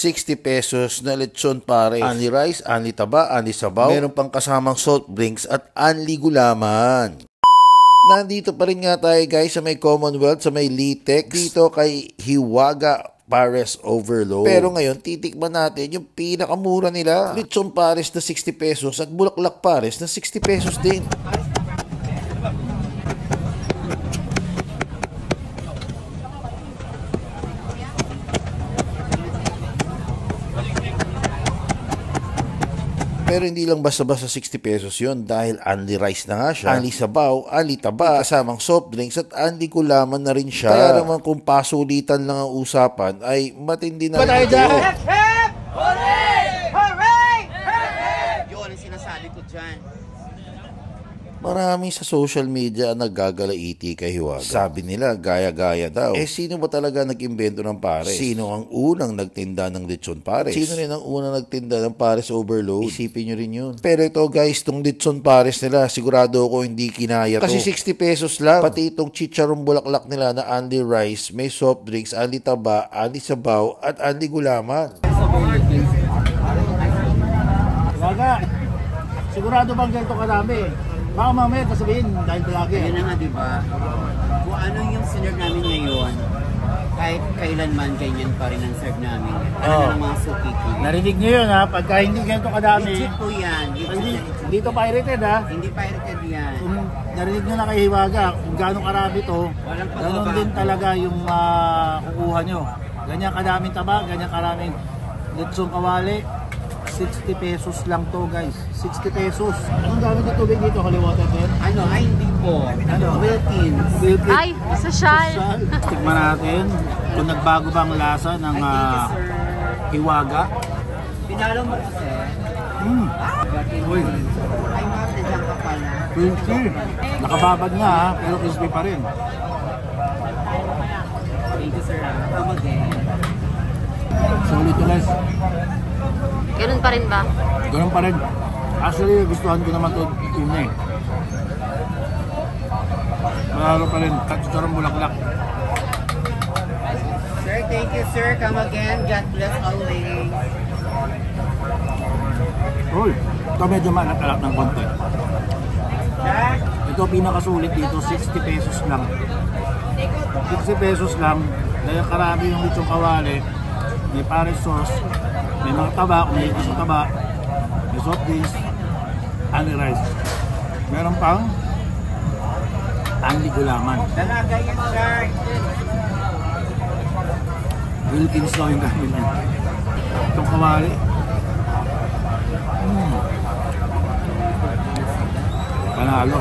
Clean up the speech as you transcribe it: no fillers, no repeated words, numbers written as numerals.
60 pesos na lechon pares. Only rice, only taba, only sabaw. Meron pang kasamang salt drinks at only gulaman. Nandito pa rin nga tayo guys sa may Commonwealth, sa may Litex. Dito kay Hiwaga Pares Overload. Pero ngayon, titikman natin yung pinakamura nila. Lechon pares na 60 pesos at bulaklak pares na 60 pesos din. Pero hindi lang basta-basta 60 pesos yun dahil only rice na nga siya, only sabaw, only taba, kasamang soft drinks at only gulaman na rin siya. Kaya naman kung pasulitan lang ang usapan ay matindi na rin ito. Hep! Hep! Hooray! Hooray! Hep! Yun ang sinasabi ko dyan. Marami sa social media ang naggagalaiti kay Hiwaga. Sabi nila, gaya-gaya daw. Sino ba talaga nag-imbento ng pares? Sino ang unang nagtinda ng lechon pares? Sino rin ang unang nagtinda ng pares overload? Isipin nyo rin yun. Pero ito guys, itong lechon pares nila, sigurado ako hindi kinaya to. Kasi 60 pesos lang. Pati itong chicharong bulaklak nila na only rice, may soft drinks, only taba, only sabaw, at only gulaman. Hiwaga, sigurado bang ganito karami? Baka mamaya kasabihin dahil lagi. Ayun na nga diba, kung ano yung sinerve namin ngayon, kahit kailanman ganyan pa rin ang serve namin. Ano ng mga sukiki. Narinig niyo yun ha, pagka hindi ganito kadami. Legit po yan. Dito pirated ha. Hindi pirated yan. Kung narinig nyo na kay Hiwaga, kung gano'ng karami to, gano'n din talaga yung kukuha nyo. Ganyan kadaming taba, ganyan karaming lechong kawali. 60 pesos lang to guys. 60 pesos. Anong gamit ng tubig dito? Holy water din? Ano? Ay, hindi po. Ano? Wilkins. Ay, sosyal. Tikman natin kung nagbago ba ang lasa ng Hiwaga. Pinalo mo kasi. Uy. Ay, ma'am, nandiyan ka pala. Crispy. Nakababad nga ha, pero crispy pa rin. Thank you, sir. Come again. Solid to guys. Ganun pa rin ba? Ganun pa rin. Actually, gustuhan ko naman ito una eh. Malalo pa rin. Katsarang bulaklak. Sir, thank you, sir. Come again. God bless always. Uy, ito medyo manatalak ng konti. Ito pinakasulit dito, 60 pesos lang. 60 pesos lang. Dahil karami yung lechong kawali. May pares sauce. May mga taba, may isang taba, may soft drinks, only rice. Meron pang only gulaman. Dalaga yan, sir. Wilkins daw yung gamit niya. Itong kawali. Panalo.